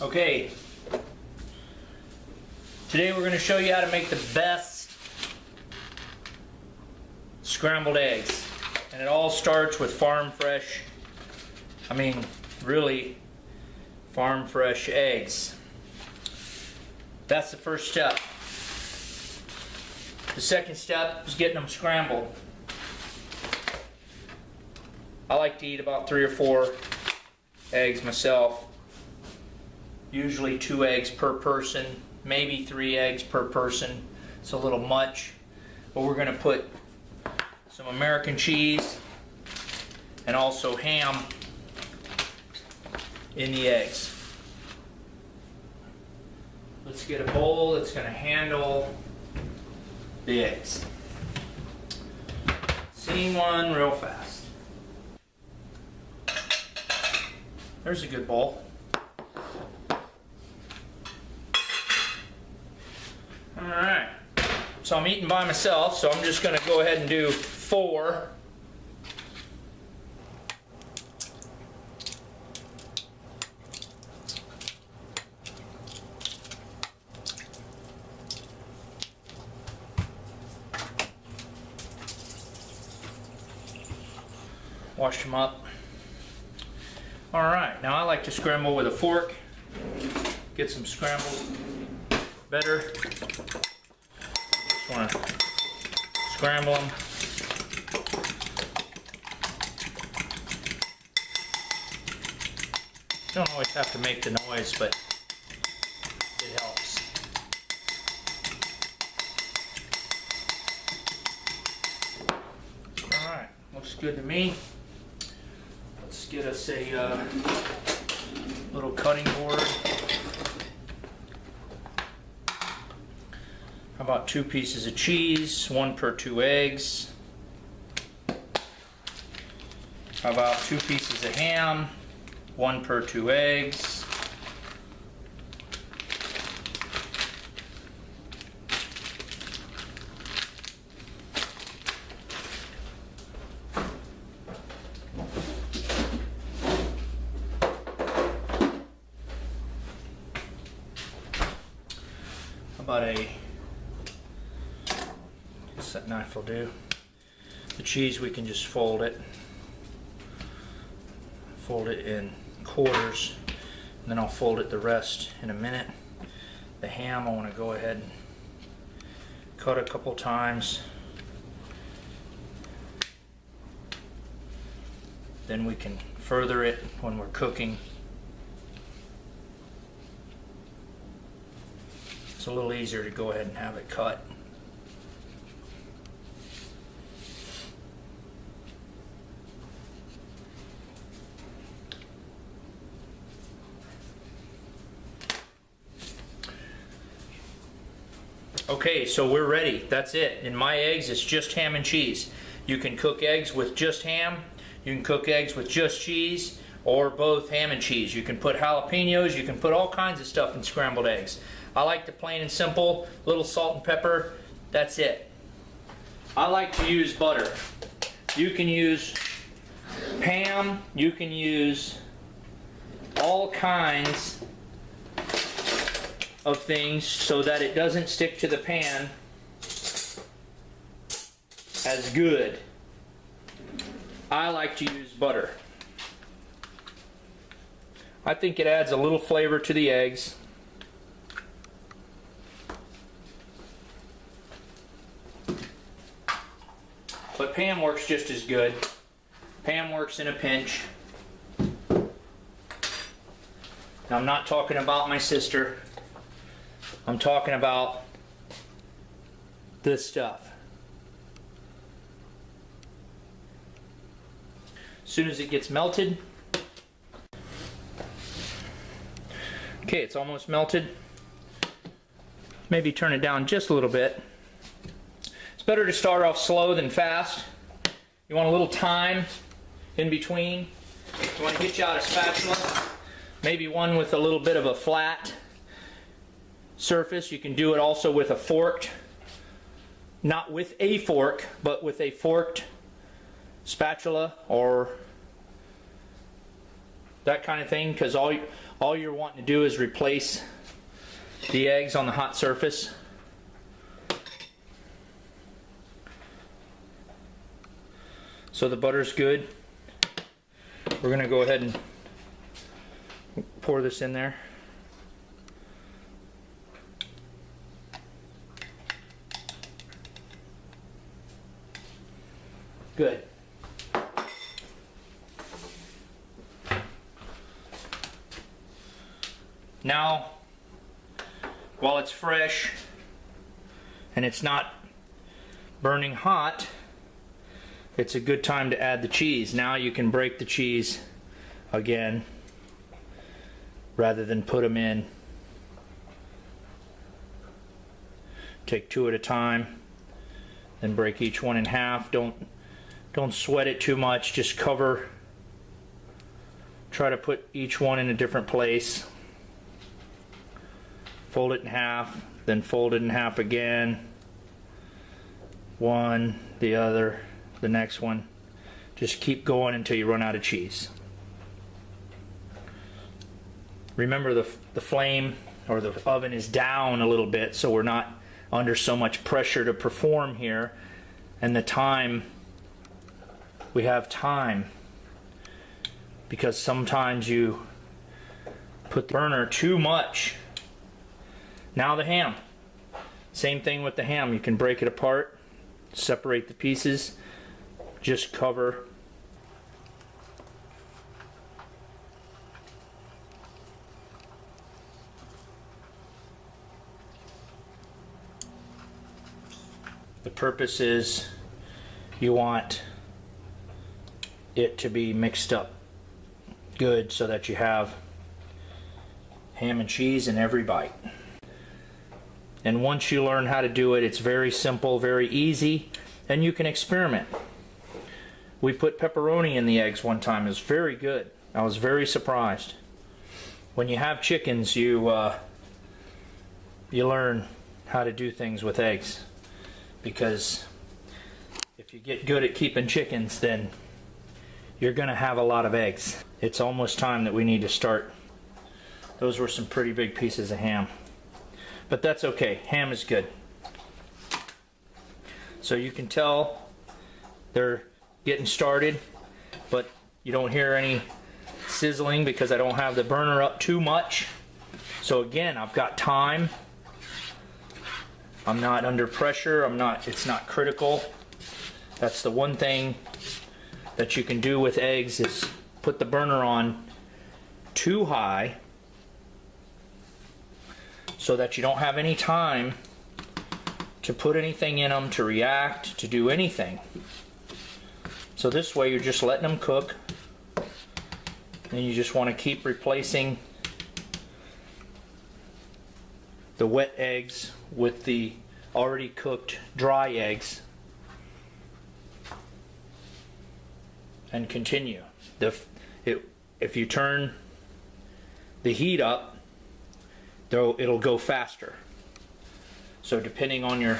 Okay, today we're going to show you how to make the best scrambled eggs. And it all starts with farm fresh, really farm fresh eggs. That's the first step. The second step is getting them scrambled. I like to eat about 3 or 4 eggs myself. Usually 2 eggs per person, maybe 3 eggs per person. It's a little much, but we're going to put some American cheese and also ham in the eggs. Let's get a bowl that's going to handle the eggs. Scene one real fast. There's a good bowl. Alright, so I'm eating by myself, so I'm just going to go ahead and do 4. Wash them up. Alright, now I like to scramble with a fork. Get some scrambled better. Just want to scramble them. You don't always have to make the noise, but it helps. Alright, looks good to me. Let's get us a little cutting board. How about 2 pieces of cheese, 1 per 2 eggs? How about 2 pieces of ham, 1 per 2 eggs? How about that knife will do. The cheese, we can just fold it in quarters, and then I'll fold it the rest in a minute. The ham, I want to go ahead and cut a couple times, then we can further it when we're cooking. It's a little easier to go ahead and have it cut. Okay, so we're ready. That's it. In my eggs, it's just ham and cheese. You can cook eggs with just ham, you can cook eggs with just cheese, or both ham and cheese. You can put jalapenos, you can put all kinds of stuff in scrambled eggs. I like the plain and simple, little salt and pepper, that's it. I like to use butter. You can use ham, you can use all kinds of things so that it doesn't stick to the pan as good. I like to use butter. I think it adds a little flavor to the eggs. But Pam works just as good. Pam works in a pinch. Now, I'm not talking about my sister. I'm talking about this stuff. As soon as it gets melted. Okay, it's almost melted. Maybe turn it down just a little bit. It's better to start off slow than fast. You want a little time in between. You want to get you out a spatula. Maybe one with a little bit of a flat surface. You can do it also with a forked, not with a fork, but with a forked spatula or that kind of thing, because all All you're wanting to do is replace the eggs on the hot surface. So the butter's good. We're going to go ahead and pour this in there. Good. Now, while it's fresh and it's not burning hot, it's a good time to add the cheese. Now you can break the cheese again rather than put them in. Take 2 at a time, then break each one in half. Don't sweat it too much, just cover. Try to put each one in a different place. Fold it in half, then fold it in half again. One, the other, the next one. Just keep going until you run out of cheese. Remember the flame or the oven is down a little bit, so we're not under so much pressure to perform here. And the time, we have time, because sometimes you put the burner too much. Now the ham. Same thing with the ham. You can break it apart, separate the pieces, just cover. The purpose is you want it to be mixed up good so that you have ham and cheese in every bite. And once you learn how to do it, it's very simple, very easy, and you can experiment. We put pepperoni in the eggs one time. It was very good. I was very surprised. When you have chickens, you learn how to do things with eggs. Because if you get good at keeping chickens, then you're going to have a lot of eggs. It's almost time that we need to start. Those were some pretty big pieces of ham. But that's okay. Ham is good. So you can tell they're getting started, but you don't hear any sizzling because I don't have the burner up too much. So again, I've got time. I'm not under pressure. It's not critical. That's the one thing that you can do with eggs is put the burner on too high so that you don't have any time to put anything in them, to react, to do anything. So this way you're just letting them cook, and you just want to keep replacing the wet eggs with the already cooked dry eggs, and continue. If you turn the heat up, it'll go faster. So depending on your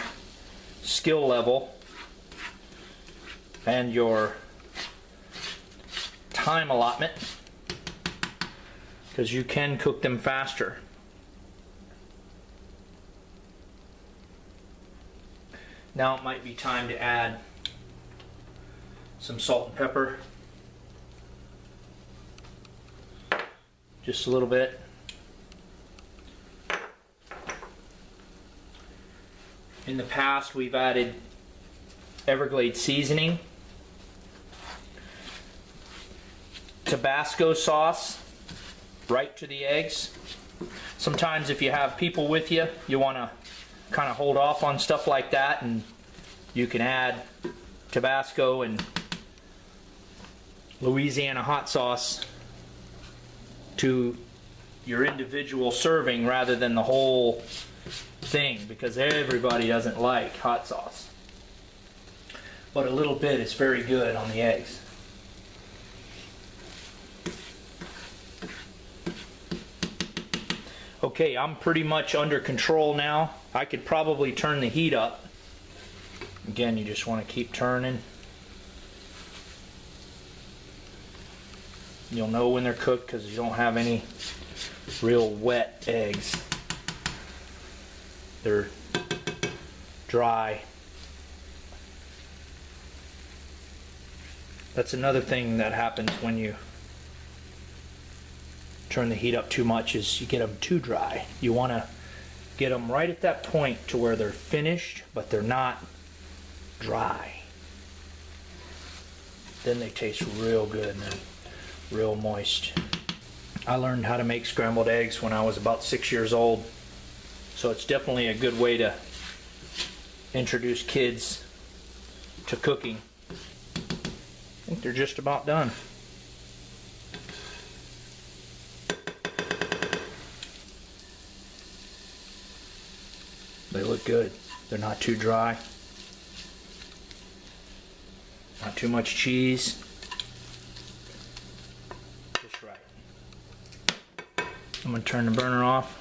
skill level and your time allotment, because you can cook them faster. Now it might be time to add some salt and pepper. Just a little bit. In the past, we've added Everglade seasoning, Tabasco sauce right to the eggs. Sometimes if you have people with you, you want to kind of hold off on stuff like that, and you can add Tabasco and Louisiana hot sauce to your individual serving rather than the whole thing, because everybody doesn't like hot sauce. But a little bit is very good on the eggs. Okay, I'm pretty much under control now. I could probably turn the heat up. Again, you just want to keep turning. You'll know when they're cooked because you don't have any real wet eggs. They're dry. That's another thing that happens when you turn the heat up too much, is you get them too dry. You want to get them right at that point to where they're finished, but they're not dry. Then they taste real good and real moist. I learned how to make scrambled eggs when I was about 6 years old, so it's definitely a good way to introduce kids to cooking. I think they're just about done. They look good. They're not too dry. Not too much cheese. Just right. I'm going to turn the burner off.